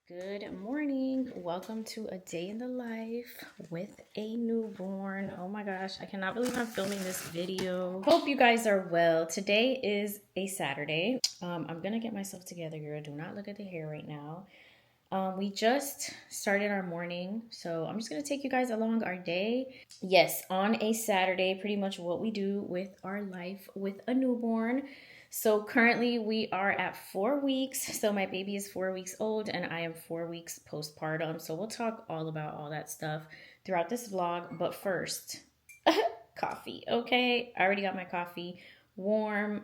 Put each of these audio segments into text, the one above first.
Good morning. Welcome to a day in the life with a newborn. Oh my gosh, I cannot believe I'm filming this video. Hope you guys are well. Today is a Saturday. I'm gonna get myself together, girl. Do not look at the hair right now. We just started our morning, so I'm just gonna take you guys along our day. Yes, on a Saturday, pretty much what we do with our life with a newborn. So currently we are at 4 weeks. So my baby is 4 weeks old and I am 4 weeks postpartum. So we'll talk all about all that stuff throughout this vlog. But first, coffee. Okay, I already got my coffee warm.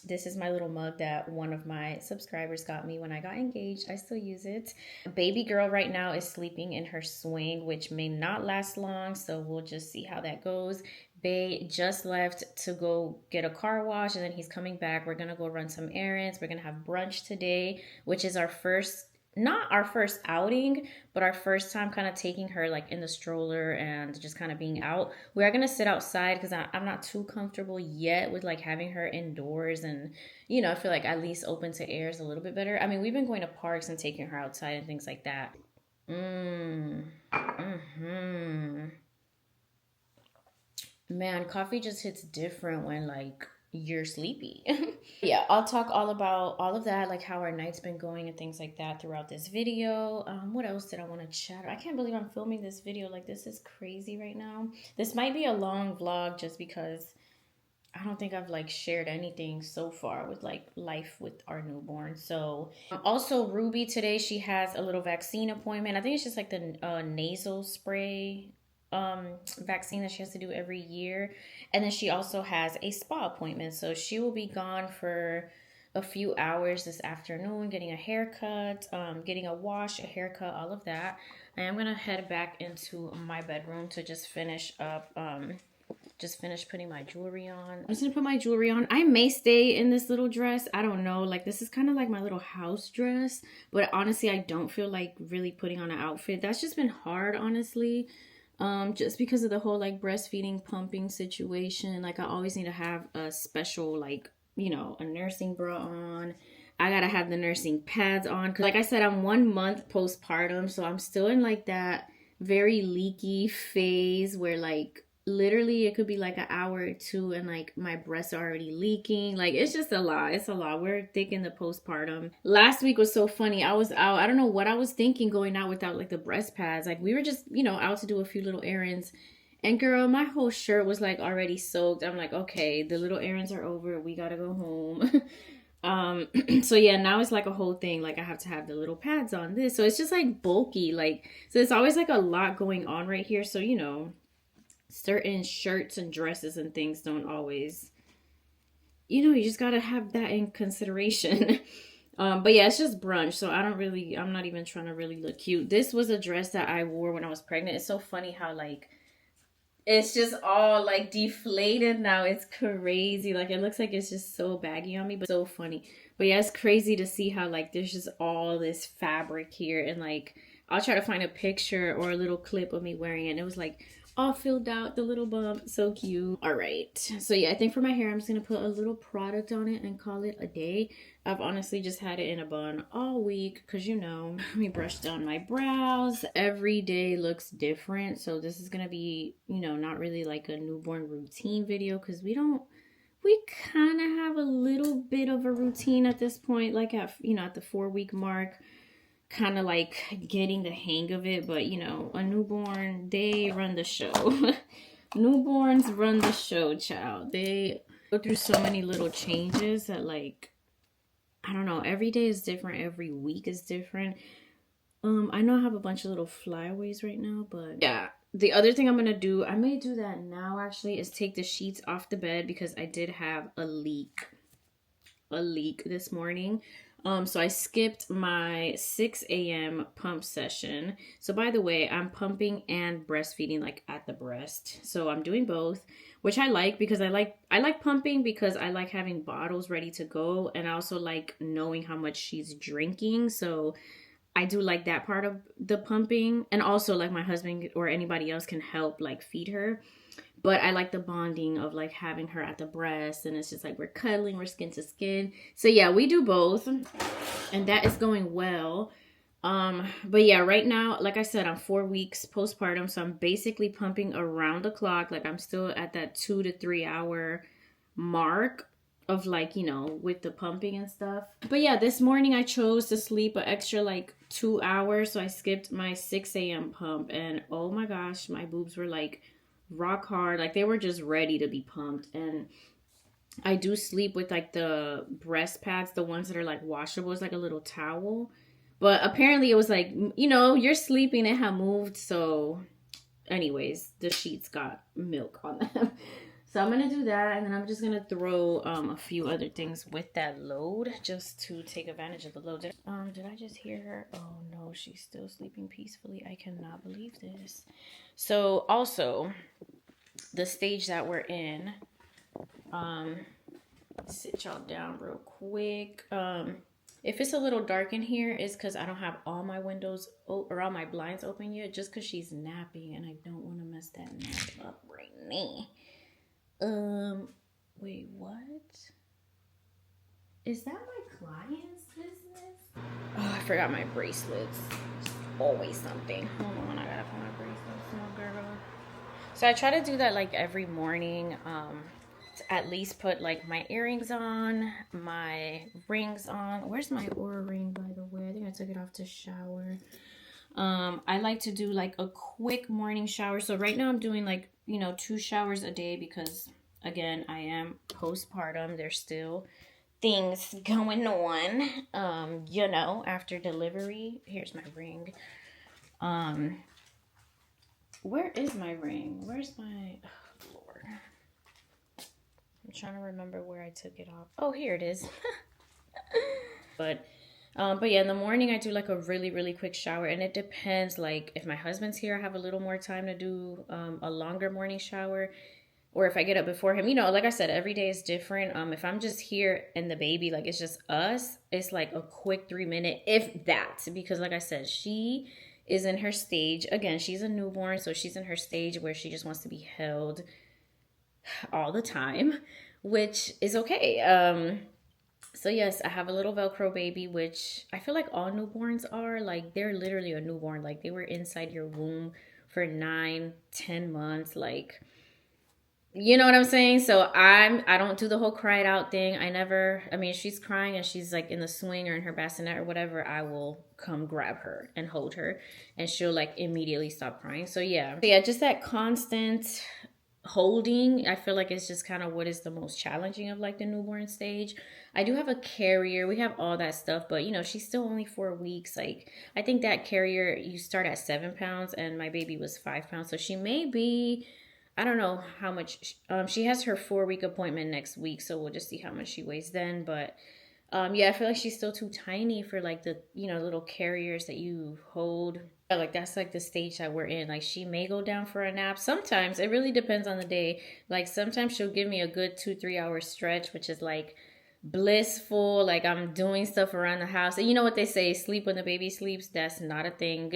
This is my little mug that one of my subscribers got me when I got engaged. I still use it. Baby girl right now is sleeping in her swing, which may not last long. So we'll just see how that goes. Bae just left to go get a car wash and then he's coming back. We're gonna go run some errands. We're gonna have brunch today, which is our first, not our first outing, but our first time kind of taking her like in the stroller and just kind of being out. We are gonna sit outside because I'm not too comfortable yet with like having her indoors, and you know, I feel like at least open to air is a little bit better. I mean, we've been going to parks and taking her outside and things like that. Man, coffee just hits different when like you're sleepy. Yeah, I'll talk all about all of that, like how our night's been going and things like that throughout this video. What else did I want to chat? I can't believe I'm filming this video. Like, this is crazy right now. This might be a long vlog just because I don't think I've like shared anything so far with like life with our newborn. So also Ruby today, she has a little vaccine appointment. I think it's just like the nasal spray vaccine that she has to do every year. And then she also has a spa appointment. So she will be gone for a few hours this afternoon, getting a haircut, getting a wash, a haircut, all of that. I am gonna head back into my bedroom to just finish up, just finished putting my jewelry on. I'm just gonna put my jewelry on. I may stay in this little dress. I don't know. Like, this is kind of like my little house dress. But honestly, I don't feel like really putting on an outfit. That's just been hard, honestly. Just because of the whole like breastfeeding pumping situation. Like, I always need to have a special, like, you know, a nursing bra on. I gotta have the nursing pads on because, like I said, I'm 1 month postpartum, so I'm still in like that very leaky phase where like literally it could be like an hour or two and like my breasts are already leaking. Like, it's just a lot. It's a lot. We're thick in the postpartum. Last week was so funny. I was out, I don't know what I was thinking going out without like the breast pads. Like, we were just, you know, out to do a few little errands, and girl, my whole shirt was like already soaked. I'm like, okay, the little errands are over, we gotta go home. So yeah, now it's like a whole thing. Like, I have to have the little pads on this, so it's just like bulky. Like, so it's always like a lot going on right here. So, you know, certain shirts and dresses and things don't always, you know, you just gotta have that in consideration. But yeah, it's just brunch, so I'm not even trying to really look cute. This was a dress that I wore when I was pregnant. It's so funny how like it's just all like deflated now. It's crazy. Like, it looks like it's just so baggy on me, but so funny. But yeah, it's crazy to see how like there's just all this fabric here, and like I'll try to find a picture or a little clip of me wearing it, and it was like all filled out, the little bump. So cute. All right, so yeah, I think for my hair I'm just gonna put a little product on it and call it a day. I've honestly just had it in a bun all week because, you know, let me brush down my brows. Every day looks different, so this is gonna be, you know, not really like a newborn routine video because we kind of have a little bit of a routine at this point, like at, you know, at the 4 week mark, kind of like getting the hang of it. But, you know, a newborn, they run the show. Newborns run the show, child. They go through so many little changes that, like, I don't know, every day is different, every week is different. I know I have a bunch of little flyaways right now, but yeah. The other thing I'm gonna do, I may do that now actually, is take the sheets off the bed because I did have a leak this morning. So I skipped my 6 a.m. pump session. So by the way, I'm pumping and breastfeeding like at the breast. So I'm doing both, which I like because I like pumping because I like having bottles ready to go, and I also like knowing how much she's drinking. So I do like that part of the pumping, and also like my husband or anybody else can help like feed her. But I like the bonding of like having her at the breast, and it's just like we're cuddling, we're skin to skin. So yeah, we do both, and that is going well. But yeah, right now, like I said, I'm 4 weeks postpartum, so I'm basically pumping around the clock. Like I'm still at that 2 to 3 hour mark of like, with the pumping and stuff. But yeah, this morning I chose to sleep an extra like 2 hours, so I skipped my 6 a.m. pump, and oh my gosh, my boobs were like rock hard, like they were just ready to be pumped. And I do sleep with like the breast pads, the ones that are like washable. It's like a little towel. But apparently it was like, you're sleeping, it had moved. So, anyways, the sheets got milk on them. So I'm going to do that. And then I'm just going to throw a few other things with that load just to take advantage of the load. Did I just hear her? Oh no, she's still sleeping peacefully. I cannot believe this. So also, the stage that we're in, sit y'all down real quick. If it's a little dark in here, it's because I don't have all my windows or all my blinds open yet, just because she's napping and I don't want to mess that nap up right now. Wait, what? Is that my client's business? Oh, I forgot my bracelets. It's always something. Hold on, I gotta put my bracelets on, girl. So I try to do that like every morning. At least put like my earrings on, my rings on. Where's my Aura ring, by the way? I think I took it off to shower. I like to do like a quick morning shower. So right now I'm doing like, 2 showers a day because again, I am postpartum. There's still things going on, after delivery. Here's my ring. Where is my ring? Where's my, oh, Lord. I'm trying to remember where I took it off. Oh, here it is. But yeah, in the morning I do like a really, really quick shower, and it depends. Like if my husband's here, I have a little more time to do a longer morning shower, or if I get up before him. Like I said, every day is different. If I'm just here and the baby, like it's just us, it's like a quick 3 minute, if that, because like I said, she is in her stage. Again, she's a newborn, so she's in her stage where she just wants to be held all the time, which is okay. So yes, I have a little Velcro baby, which I feel like all newborns are. Like they're literally a newborn. Like they were inside your womb for 9-10 months. Like, you know what I'm saying? So I don't do the whole cried out thing. If she's crying and she's like in the swing or in her bassinet or whatever, I will come grab her and hold her and she'll like immediately stop crying. So yeah, just that constant holding, I feel like it's just kind of what is the most challenging of like the newborn stage. I do have a carrier, we have all that stuff, but she's still only 4 weeks. Like I think that carrier, you start at 7 pounds and my baby was 5 pounds, so she may be, I don't know how much. She has her 4-week appointment next week, so we'll just see how much she weighs then. But yeah, I feel like she's still too tiny for like the little carriers that you hold. Like that's like the stage that we're in. Like she may go down for a nap. Sometimes it really depends on the day. Like sometimes she'll give me a good 2-3 hour stretch, which is like blissful. Like I'm doing stuff around the house. And you know what they say, sleep when the baby sleeps. That's not a thing.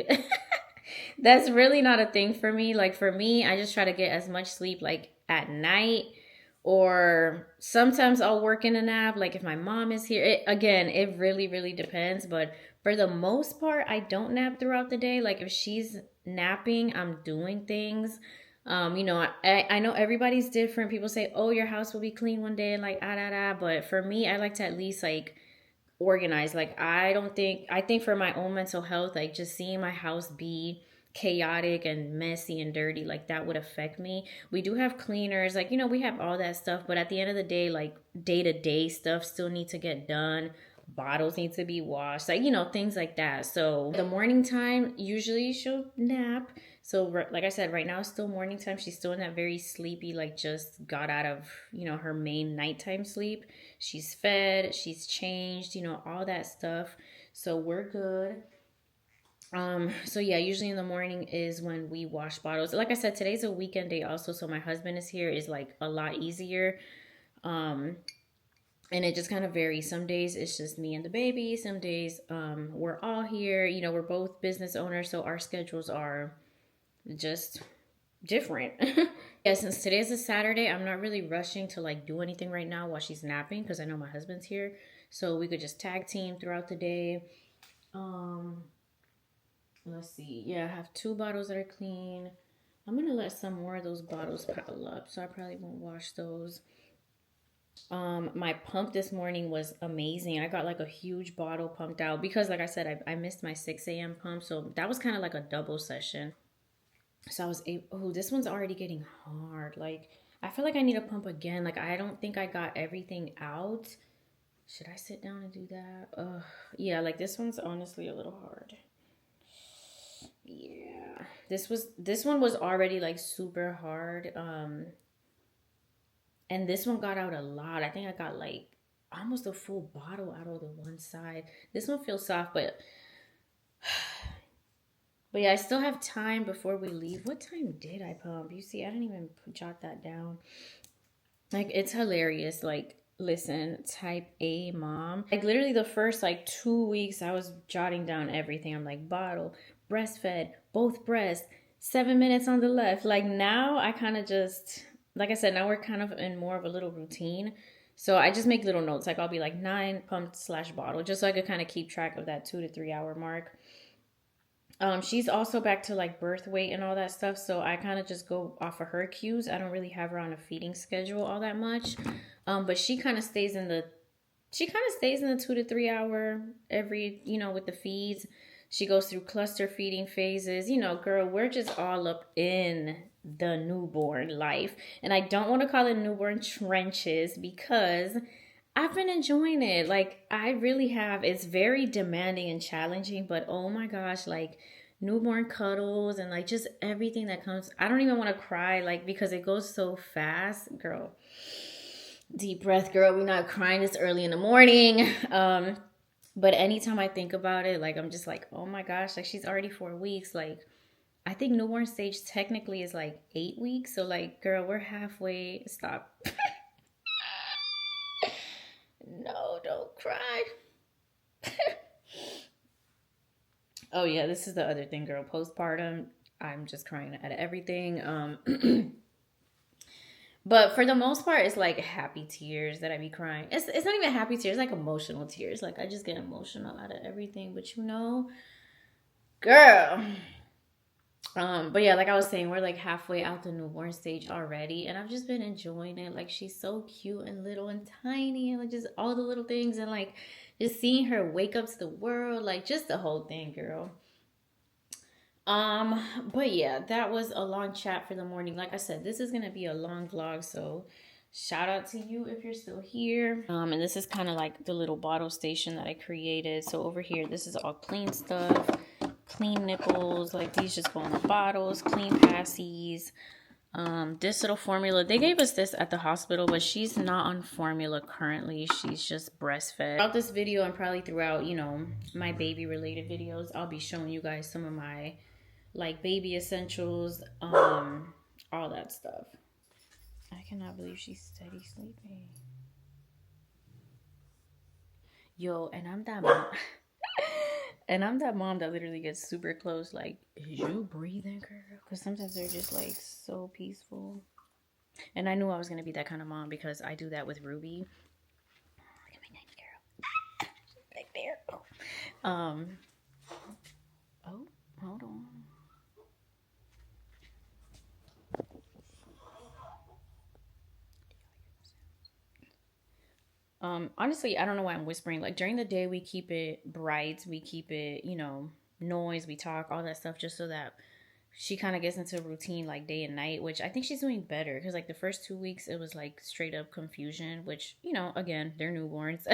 That's really not a thing for me. Like for me, I just try to get as much sleep like at night, or sometimes I'll work in a nap. Like if my mom is here, it really, really depends. But for the most part, I don't nap throughout the day. Like if she's napping, I'm doing things. I know everybody's different. People say, oh, your house will be clean one day and like, But for me, I like to at least like organized. Like I think for my own mental health, like just seeing my house be chaotic and messy and dirty, like that would affect me. We do have cleaners, like we have all that stuff, but at the end of the day, like day-to-day stuff still need to get done. Bottles need to be washed, like things like that. So the morning time, usually she'll nap. So like I said, right now it's still morning time. She's still in that very sleepy, like just got out of her main nighttime sleep. She's fed, she's changed, all that stuff. So we're good. So yeah, usually in the morning is when we wash bottles. Like I said, today's a weekend day also, so my husband is here, is like a lot easier. And it just kind of varies. Some days it's just me and the baby. Some days we're all here. We're both business owners, so our schedules are just different. Yeah, since today is a Saturday, I'm not really rushing to like do anything right now while she's napping because I know my husband's here. So we could just tag team throughout the day. let's see. Yeah, I have 2 bottles that are clean. I'm gonna let some more of those bottles pile up, so I probably won't wash those. My pump this morning was amazing. I got like a huge bottle pumped out because, like I said, I missed my 6 a.m. pump, so that was kind of like a double session. So I was able. Oh, this one's already getting hard. Like I feel like I need to pump again. Like I don't think I got everything out. Should I sit down and do that? Yeah. Like this one's honestly a little hard. Yeah. This one was already like super hard. And this one got out a lot. I think I got like almost a full bottle out of the one side. This one feels soft, but yeah, I still have time before we leave. What time did I pump? You see, I didn't even jot that down. Like, it's hilarious. Like, listen, type A mom. Like, literally the first, like, 2 weeks, I was jotting down everything. I'm like, bottle, breastfed, both breasts, 7 minutes on the left. Like, now I kind of just, like I said, now we're kind of in more of a little routine. So I just make little notes. Like, I'll be like 9 pumped / bottle, just so I could kind of keep track of that 2 to 3 hour mark. She's also back to like birth weight and all that stuff, so I kind of just go off of her cues. I don't really have her on a feeding schedule all that much, but she kind of stays in the 2 to 3 hour every, with the feeds. She goes through cluster feeding phases. Girl, we're just all up in the newborn life, and I don't want to call it newborn trenches because I've been enjoying it. Like, I really have. It's very demanding and challenging, but oh my gosh, like newborn cuddles and like just everything that comes. I don't even want to cry, like, because it goes so fast, girl. Deep breath, girl. We're not crying this early in the morning. But anytime I think about it, like, I'm just like, oh my gosh, like she's already 4 weeks. Like, I think newborn stage technically is like 8 weeks. So like, girl, we're halfway. Stop. No, don't cry. Oh yeah, this is the other thing, girl. Postpartum, I'm just crying at everything. But for the most part, it's like happy tears that I be crying. It's not even happy tears, like emotional tears. Like I just get emotional out of everything. But girl. But yeah, like I was saying, we're like halfway out the newborn stage already, and I've just been enjoying it. Like she's so cute and little and tiny, and like just all the little things, and like just seeing her wake up to the world, like just the whole thing, girl. But yeah, that was a long chat for the morning. Like I said, this is gonna be a long vlog, so shout out to you if you're still here. And this is kind of like the little bottle station that I created. So over here, this is all clean stuff. Clean nipples, like these just go in the bottles. Clean passies. This little formula, they gave us this at the hospital, but she's not on formula currently. She's just breastfed. Throughout this video and probably throughout, my baby related videos, I'll be showing you guys some of my like baby essentials, all that stuff. I cannot believe she's steady sleeping. Yo, and I'm that mom. And I'm that mom that literally gets super close, like, is you breathing, girl? Because sometimes they're just, like, so peaceful. And I knew I was going to be that kind of mom because I do that with Ruby. Look at my nice girl. Right there. Oh, hold on. Honestly, I don't know why I'm whispering. Like during the day, we keep it bright. We keep it, noise. We talk, all that stuff, just so that she kind of gets into a routine like day and night, which I think she's doing better. Because like the first 2 weeks, it was like straight up confusion, which, again, they're newborns.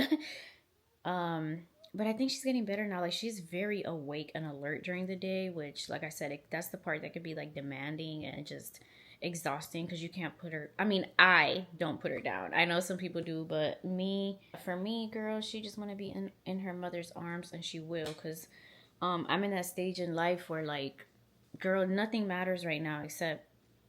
But I think she's getting better now. Like she's very awake and alert during the day, which, like I said, that's the part that could be like demanding and just exhausting because you can't put her. I mean, I don't put her down. I know some people do, but for me, girl, she just want to be in her mother's arms, and she will. Because I'm in that stage in life where, like, girl, nothing matters right now except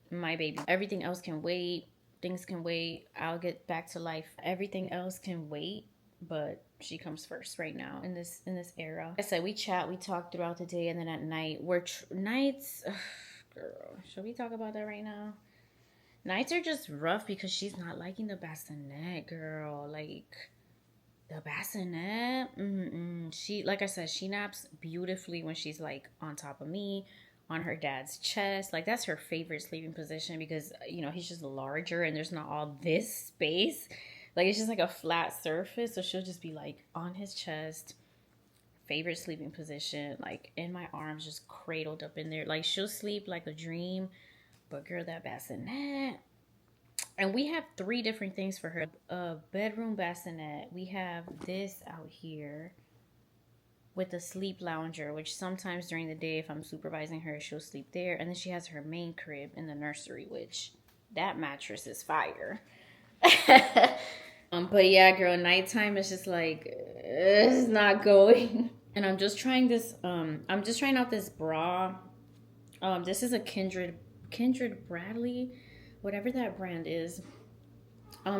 my baby. Everything else can wait. Things can wait. I'll get back to life. Everything else can wait, but she comes first right now in this era. Like I said, we chat, we talk throughout the day, and then at night, nights. Girl, should we talk about that right now? Nights are just rough because she's not liking the bassinet, girl. Like, the The bassinet, she, like I said, she naps beautifully when she's like on top of me, on her dad's chest. Like that's her favorite sleeping position because he's just larger and there's not all this space. Like it's just like a flat surface, so she'll just be like on his chest. Favorite sleeping position, like in my arms, just cradled up in there. Like she'll sleep like a dream. But girl, that bassinet. And we have 3 different things for her. A bedroom bassinet. We have this out here with a sleep lounger, which sometimes during the day, if I'm supervising her, she'll sleep there. And then she has her main crib in the nursery, which that mattress is fire. But yeah, girl, nighttime is just like, it's not going. And I'm just trying this, I'm just trying out this bra. This is a Kindred Bradley, whatever that brand is.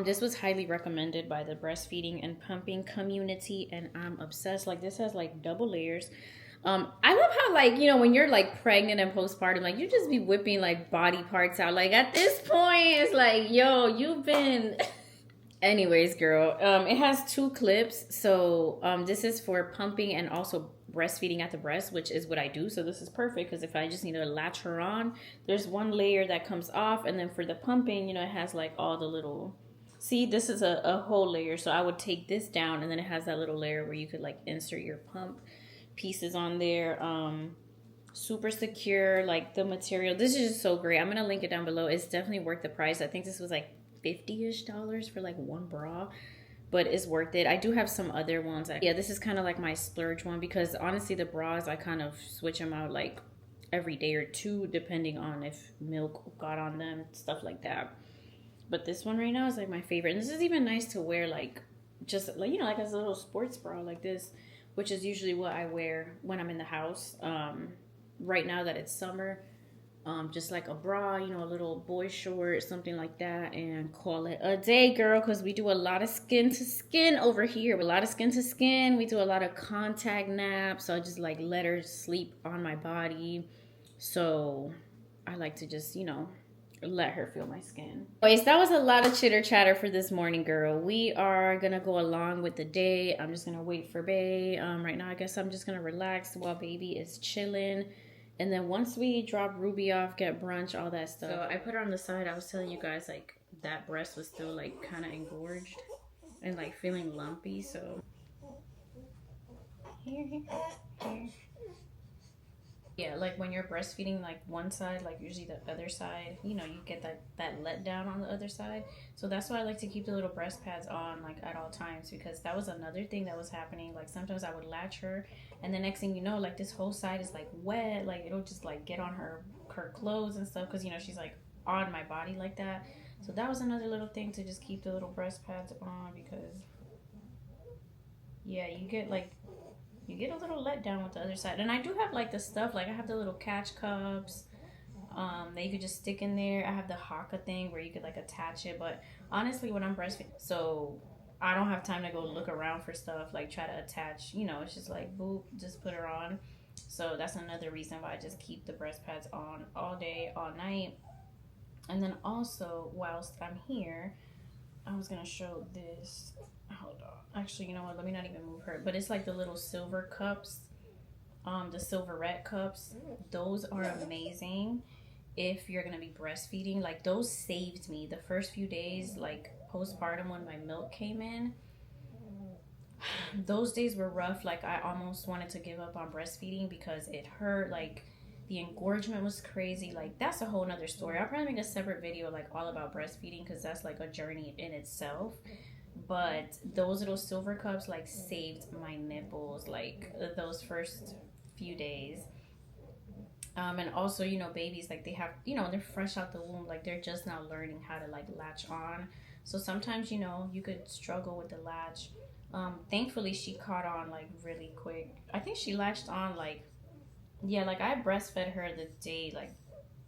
This was highly recommended by the breastfeeding and pumping community, and I'm obsessed. Like this has like double layers. I love how like, when you're like pregnant and postpartum, like you just be whipping like body parts out. Like at this point, it's like, yo, you've been. Anyways, girl, it has 2 clips. So this is for pumping and also breastfeeding at the breast, which is what I do. So this is perfect because if I just need to latch her on, there's 1 layer that comes off. And then for the pumping, it has like all the little, see, this is a whole layer. So I would take this down and then it has that little layer where you could like insert your pump pieces on there. Super secure, like the material. This is just so great. I'm going to link it down below. It's definitely worth the price. I think this was like $50-ish for like 1 bra, but it's worth it. I do have some other ones. Yeah, this is kind of like my splurge one because honestly the bras, I kind of switch them out like every day or 2 depending on if milk got on them, stuff like that. But this one right now is like my favorite, and this is even nice to wear like just like like as a little sports bra like this, which is usually what I wear when I'm in the house. Right now that it's summer, just like a bra, a little boy short, something like that, and call it a day, girl, because we do a lot of skin to skin over here. A lot of skin to skin. We do a lot of contact naps, so I just like let her sleep on my body. So I like to just, let her feel my skin. Anyways, that was a lot of chitter chatter for this morning, girl. We are gonna go along with the day. I'm just gonna wait for Bae. Right now, I guess I'm just gonna relax while baby is chilling. And then once we drop Ruby off, get brunch, all that stuff. So I put her on the side. I was telling you guys, like, that breast was still, like, kind of engorged and, like, feeling lumpy. So, here. Yeah, like, when you're breastfeeding, like, one side, like, usually the other side, you get that letdown on the other side. So that's why I like to keep the little breast pads on, like, at all times. Because that was another thing that was happening. Like, sometimes I would latch her, and the next thing you know, like this whole side is like wet, like it'll just like get on her clothes and stuff because she's like on my body like that. So that was another little thing to just keep the little breast pads on because yeah, you get a little letdown with the other side. And I do have like the stuff, like I have the little catch cups that you could just stick in there. I have the haka thing where you could like attach it, but honestly when I'm breastfeeding, so I don't have time to go look around for stuff, like try to attach, it's just like, boop, just put her on. So that's another reason why I just keep the breast pads on all day, all night. And then also, whilst I'm here, I was going to show this. Hold on. Actually, you know what? Let me not even move her. But it's like the little silver cups, the silverette cups. Those are amazing if you're going to be breastfeeding. Like, those saved me the first few days, like, postpartum when my milk came in. Those days were rough. Like I almost wanted to give up on breastfeeding because it hurt. Like the engorgement was crazy. Like that's a whole nother story. I'll probably make a separate video like all about breastfeeding because that's like a journey in itself. But those little silver cups like saved my nipples like those first few days. And also, babies, like they have, they're fresh out the womb, like they're just now learning how to like latch on. So sometimes, you could struggle with the latch. Thankfully she caught on like really quick. I think she latched on like, yeah, like I breastfed her the day, like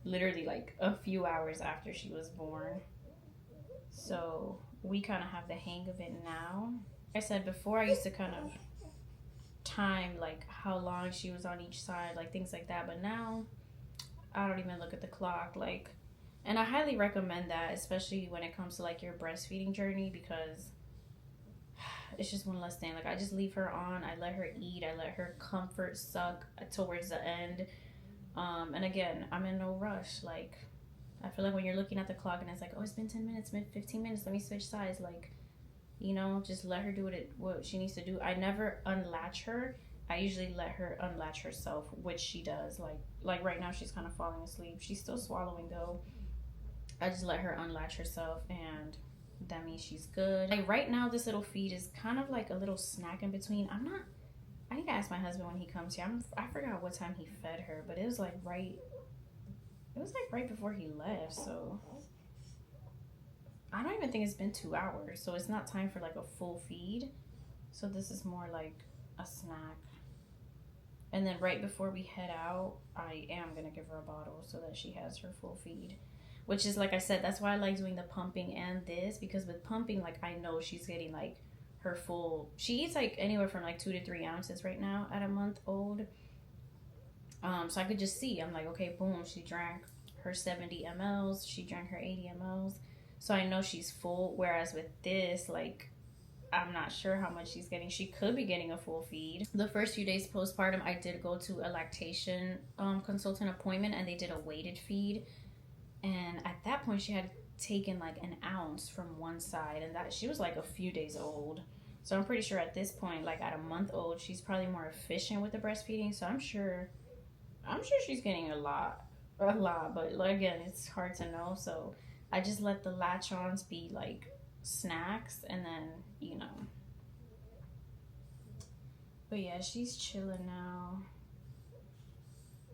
literally like a few hours after she was born. So we kind of have the hang of it now. Like I said before, I used to kind of time like how long she was on each side, like things like that, but now I don't even look at the clock. Like, and I highly recommend that, especially when it comes to like your breastfeeding journey, because it's just one less thing. Like, I just leave her on, I let her eat, I let her comfort suck towards the end. And again, I'm in no rush. Like, I feel like when you're looking at the clock and it's like, oh, it's been 10 minutes, been 15 minutes, let me switch sides. Like, you know, just let her do what she needs to do. I never unlatch her. I usually let her unlatch herself, which she does. Like right now, she's kind of falling asleep. She's still swallowing though. I just let her unlatch herself, and that means she's good. Like right now, this little feed is kind of like a little snack in between. I need to ask my husband when he comes here. I forgot what time he fed her, but it was like right before he left. So I don't even think it's been 2 hours. So it's not time for like a full feed. So this is more like a snack. And then right before we head out, I am going to give her a bottle so that she has her full feed. Which is, like I said, that's why I like doing the pumping and this. Because with pumping, like, I know she's getting, like, her full... She eats, like, anywhere from, like, 2 to 3 ounces right now at a month old. So I could just see. I'm like, okay, boom, she drank her 70 mLs. She drank her 80 mLs. So I know she's full. Whereas with this, like... I'm not sure how much she's getting. She could be getting a full feed. The first few days postpartum, I did go to a lactation consultant appointment, and they did a weighted feed. And at that point, she had taken like an ounce from one side, and that she was like a few days old. So I'm pretty sure at this point, like at a month old, she's probably more efficient with the breastfeeding. So I'm sure she's getting a lot. But like, again, it's hard to know. So I just let the latch-ons be like snacks, and then, you know. But yeah, she's chilling now.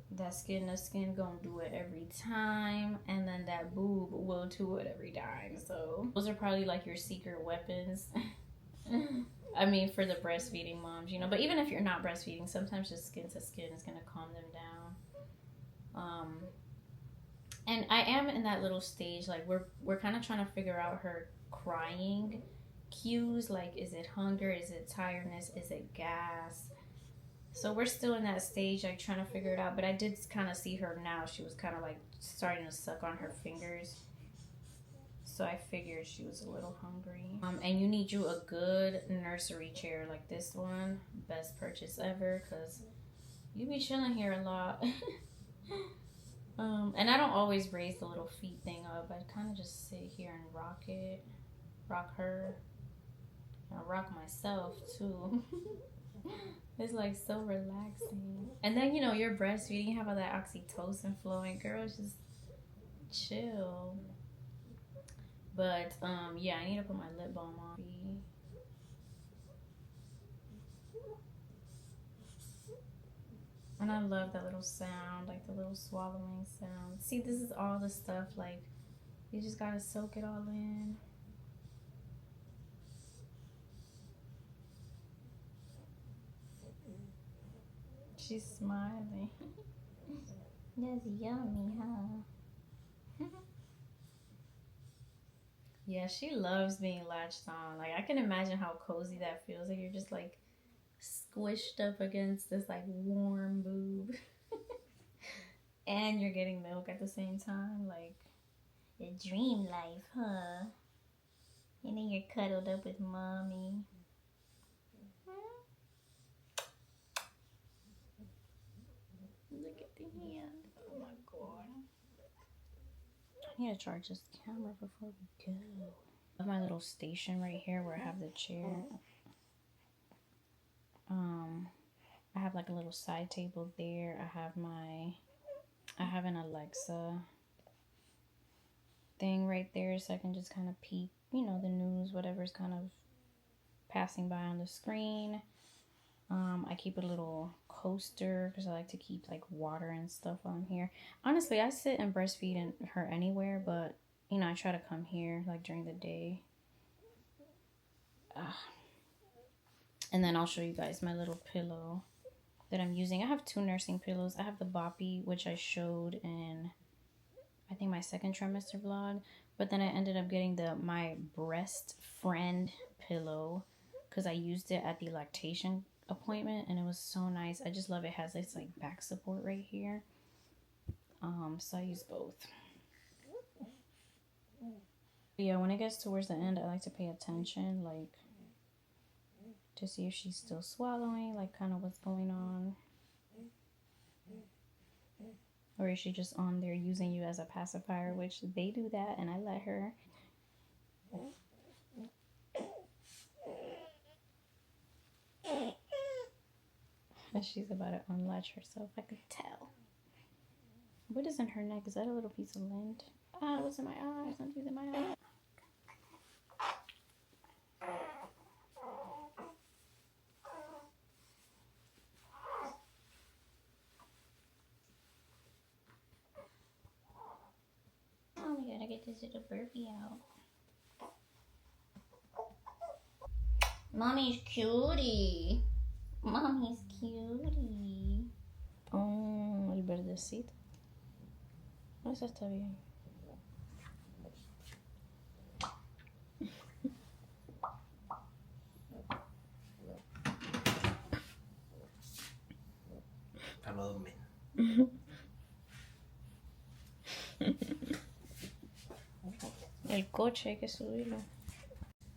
That skin to skin gonna do it every time, and then that boob will do it every time. So those are probably like your secret weapons. I mean, for the breastfeeding moms, you know. But even if you're not breastfeeding, sometimes just skin to skin is gonna calm them down. And I am in that little stage, like we're kind of trying to figure out her crying cues. Like, is it hunger? Is it tiredness? Is it gas? So we're still in that stage, like trying to figure it out. But I did kind of see her now. She was kind of like starting to suck on her fingers. So I figured she was a little hungry. And you need you a good nursery chair like this one. Best purchase ever, because you be chilling here a lot. And I don't always raise the little feet thing up. I kind of just sit here and rock her. I rock myself too. It's like so relaxing. And then, you know, you're breastfeeding, you have all that oxytocin flowing. Girl, just chill. But yeah, I need to put my lip balm on. And I love that little sound, like the little swallowing sound. See, this is all the stuff, like, you just gotta soak it all in. She's smiling. That's yummy, huh? Yeah, she loves being latched on. Like, I can imagine how cozy that feels. Like, you're just, like, squished up against this, like, warm boob. And you're getting milk at the same time. Like, a dream life, huh? And then you're cuddled up with mommy. Look at the hand. Oh my god. I need to charge this camera before we go. I have my little station right here where I have the chair. I have like a little side table there. I have an Alexa thing right there, so I can just kind of peep, you know, the news, whatever's kind of passing by on the screen. I keep a little coaster because I like to keep like water and stuff on here. Honestly, I sit and breastfeed her anywhere, but you know, I try to come here like during the day. And then I'll show you guys my little pillow that I'm using. I have 2 nursing pillows. I have the Boppy, which I showed in, I think, my second trimester vlog. But then I ended up getting my Breast Friend pillow because I used it at the lactation appointment, and it was so nice. I just love it. It has this like back support right here. So I use both. But yeah, when it gets towards the end, I like to pay attention. Like, to see if she's still swallowing, like kind of what's going on. Or is she just on there using you as a pacifier, which they do that, and I let her. And she's about to unlatch herself, I could tell. What is in her neck? Is that a little piece of lint? Ah, what's in my eyes? Something's in my eyes. Oh, we gotta get this little burpee out. Mommy's cutie. Mommy's cutie. Oh, el verdecito. Eso está bien. Para no dormir. El coche hay que subirlo.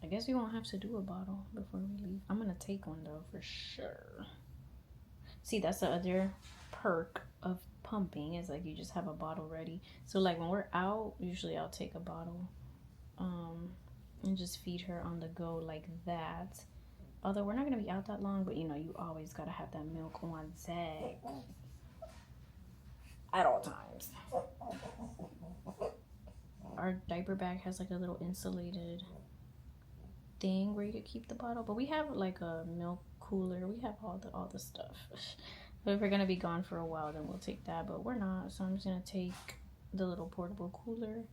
I guess we won't have to do a bottle before we leave. I'm gonna take one though for sure. See, that's the other perk of pumping, is like you just have a bottle ready. So like when we're out, usually I'll take a bottle and just feed her on the go like that. Although we're not gonna be out that long, but you know, you always gotta have that milk on deck at all times. Our diaper bag has like a little insulated thing where you could keep the bottle, but we have like a milk cooler. We have all the stuff. But if we're gonna be gone for a while, then we'll take that, but we're not, so I'm just gonna take the little portable cooler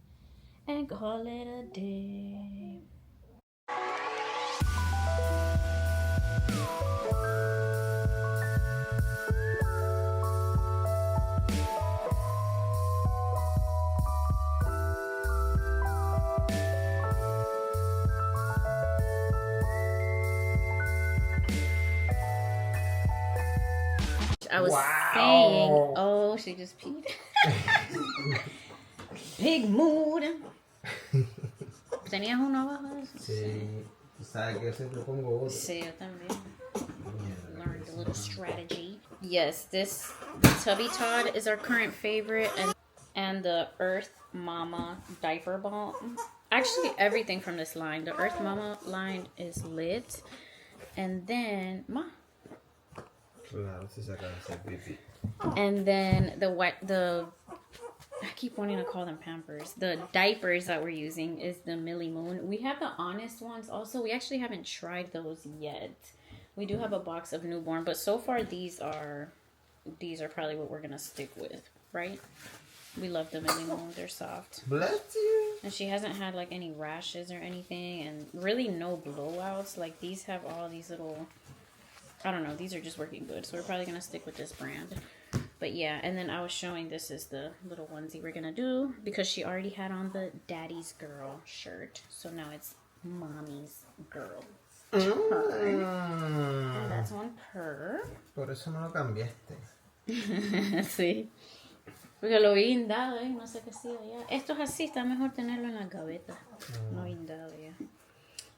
and call it a day. I was saying, oh, she just peed. Big mood. ¿Tenías uno abajo de eso? Sí, sabes que yo siempre pongo otro. Sí, yo también. Learned a little strategy. Yes, this Tubby Todd is our current favorite, and the Earth Mama diaper balm. Actually, everything from this line. The Earth Mama line is lit, and then and then I keep wanting to call them Pampers. The diapers that we're using is the Millie Moon. We have the Honest ones also. We actually haven't tried those yet. We do have a box of newborn, but so far these are probably what we're gonna stick with, right? We love the Millie Moon. They're soft. Bless you. And she hasn't had like any rashes or anything, and really no blowouts. Like these have all these little, I don't know, these are just working good, so we're probably gonna stick with this brand. But yeah, and then I was showing this is the little onesie we're gonna do, because she already had on the Daddy's Girl shirt, so now it's Mommy's Girl turn. And that's one per. Por eso no lo cambiaste. Sí, porque lo vi guindado, no sé qué hacía ya. Esto es así, está mejor tenerlo en la gaveta, no guindado ya.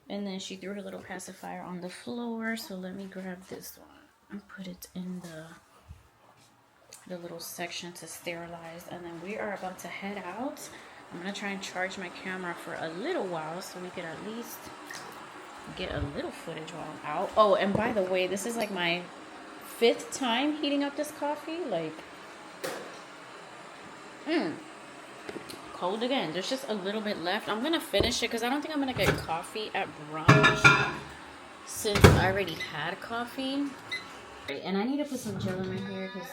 And then she threw her little pacifier on the floor, so let me grab this one and put it in the little section to sterilize. And then we are about to head out. I'm gonna try and charge my camera for a little while so we could at least get a little footage while I'm out. Oh, and by the way, this is like my 5th time heating up this coffee. Like, cold again. There's just a little bit left. I'm gonna finish it because I don't think I'm gonna get coffee at brunch since I already had coffee. And I need to put some gel in my hair because,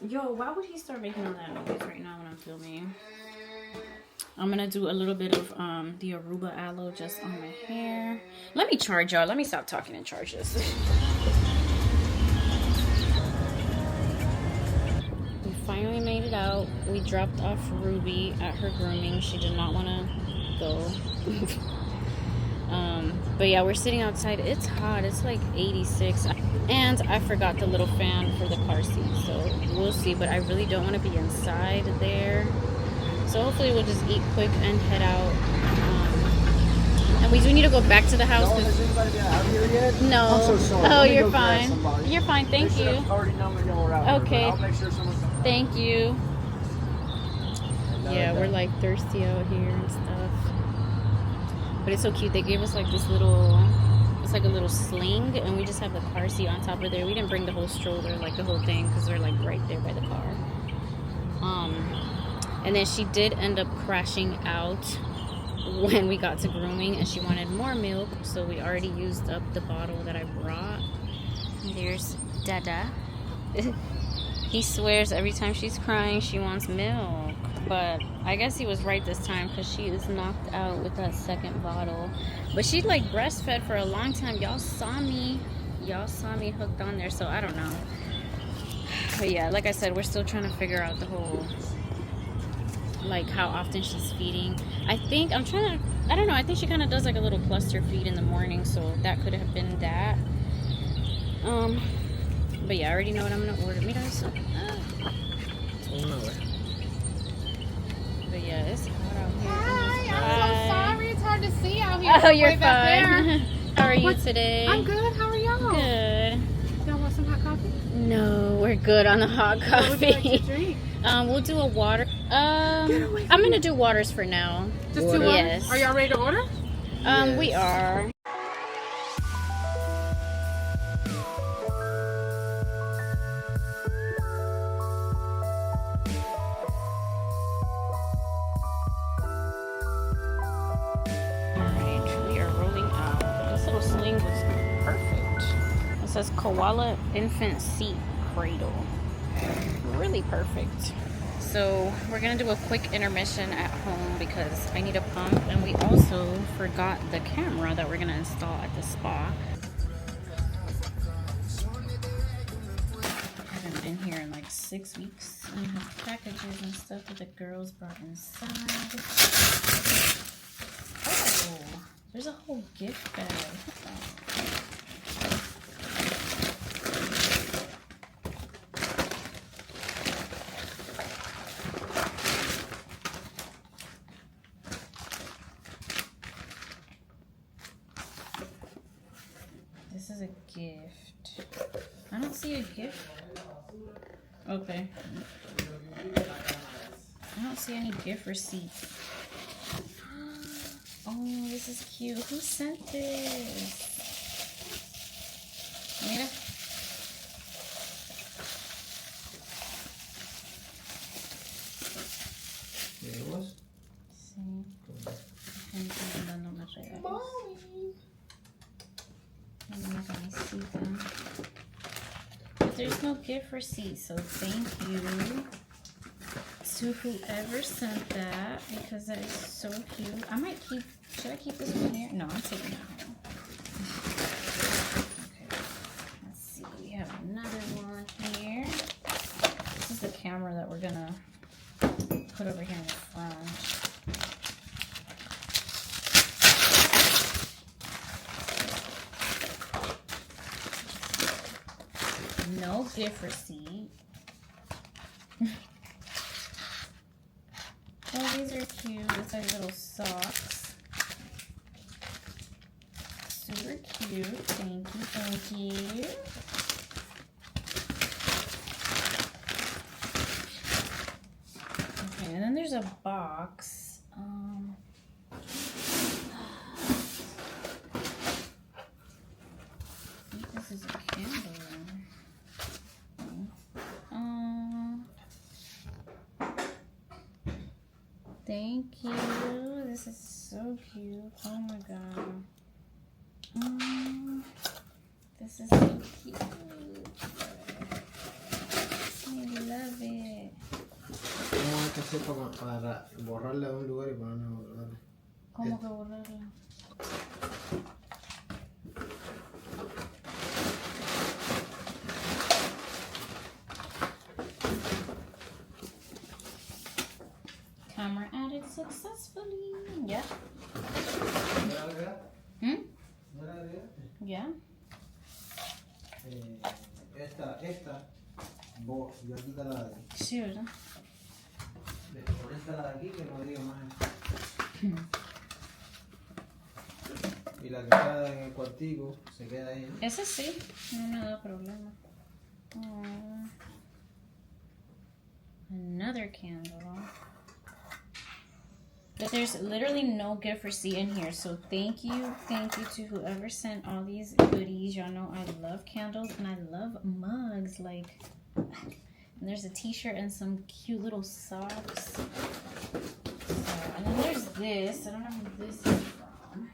yo, why would he start making all that noise right now when I'm filming? I'm gonna do a little bit of the Aruba aloe just on my hair. Let me charge y'all. Let me stop talking and charge this. We finally made it out. We dropped off Ruby at her grooming. She did not want to go. But yeah, we're sitting outside. It's hot. It's like 86. And I forgot the little fan for the car seat. So we'll see. But I really don't want to be inside there. So hopefully we'll just eat quick and head out. And we do need to go back to the house. No, has anybody out here yet? No. I'm so sorry. Oh, Let me you're go grab fine. somebody. You're fine. Thank They should you. have already known that y'all were out here, but Okay. I'll make sure someone comes out. Thank you. Yeah, we're like thirsty out here and stuff. But it's so cute. They gave us like this little, it's like a little sling, and we just have the car seat on top of there. We didn't bring the whole stroller, like the whole thing, because they're like right there by the car. And then she did end up crashing out when we got to grooming, and she wanted more milk, so we already used up the bottle that I brought. And there's Dada. He swears every time she's crying she wants milk, but I guess he was right this time because she is knocked out with that second bottle. But she like breastfed for a long time. Y'all saw me hooked on there, so I don't know. But yeah, like I said, we're still trying to figure out the whole, like how often she's feeding. I think I don't know, I think she kind of does like a little cluster feed in the morning, so that could have been that. But yeah, I already know what I'm gonna order. Mira eso. But yeah, it's hot out here. Hi, I'm so sorry. It's hard to see out here. Oh, you're Way back there. fine. How are you today? I'm good. How are y'all? Good. Y'all want some hot coffee? No, we're good on the hot coffee. What would you like to drink? We'll do a water. I'm gonna do waters for now. Just two waters? Yes. Are y'all ready to order? We are. Alright, we are rolling out. This little sling was perfect. It says koala infant seat cradle. Really perfect. So we're gonna do a quick intermission at home because I need a pump, and we also forgot the camera that we're gonna install at the spa. I haven't been here in like 6 weeks. I have packages and stuff that the girls brought inside. Oh, there's a whole gift bag. This is a gift. I don't see a gift. Okay. I don't see any gift receipts. Oh, this is cute. Who sent this? Mira. Sí. Gente mandando más regalos. Una camisita. But there's no gift receipt, so thank you to whoever sent that, because that is so cute. I might keep, should I keep this one here? No, I'm taking it home. Okay, let's see, we have another one here. This is the camera that we're gonna put over here in the front. No gift receipt. Oh, these are cute. It's like little socks. Super cute. Thank you, thank you. Okay, and then there's a box. I think this is a candle. Thank you. This is so cute. Oh my god. This is so cute. I love it. ¿Cómo hay que hacer para borrarla de un lugar y ponerla en otro lugar? ¿Cómo que borrarla? Camera added successfully. Yeah. Yeah. Esta, vos, yo quítala de aquí. Sí, ¿verdad? Ponétela de aquí que no diga más. Y la que está en el cuartico se queda ahí. Ese sí, no me da problema. Oh. Another candle. But there's literally no gift receipt in here, so thank you to whoever sent all these goodies. Y'all know I love candles and I love mugs. Like, and there's a t-shirt and some cute little socks. So, and then there's this. I don't know who this is from.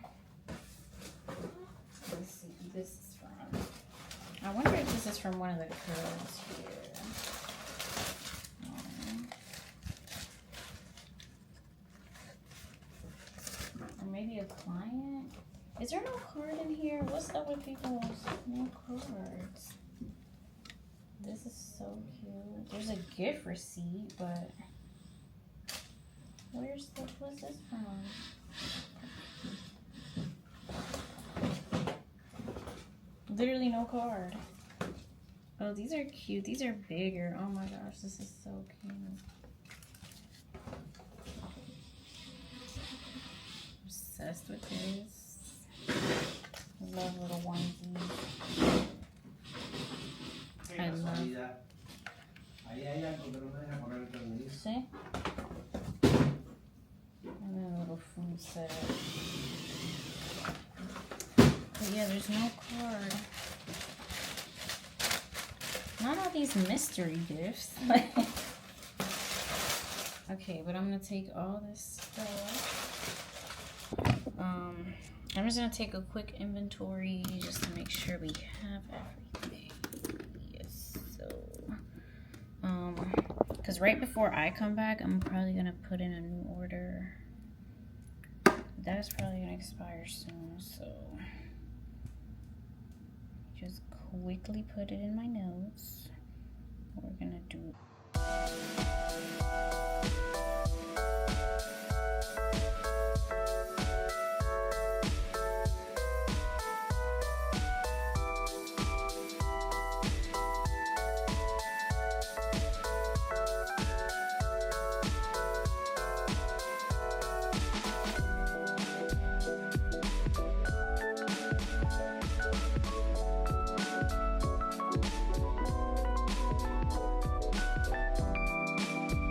Let's see who this is from. I wonder if this is from one of the girls here. Maybe a client? Is there no card in here? What's up with people's no cards? This is so cute. There's a gift receipt, but what's this from? Literally no card. Oh, these are cute. These are bigger. Oh my gosh, this is so cute. Obsessed with this. Love little onesies. I love. See? And then a little food set. But yeah, there's no card. Not all these mystery gifts. Okay, but I'm gonna take all this stuff. I'm just gonna take a quick inventory just to make sure we have everything. Yes, so because right before I come back, I'm probably gonna put in a new order. That is probably gonna expire soon, so just quickly put it in my notes. We're gonna do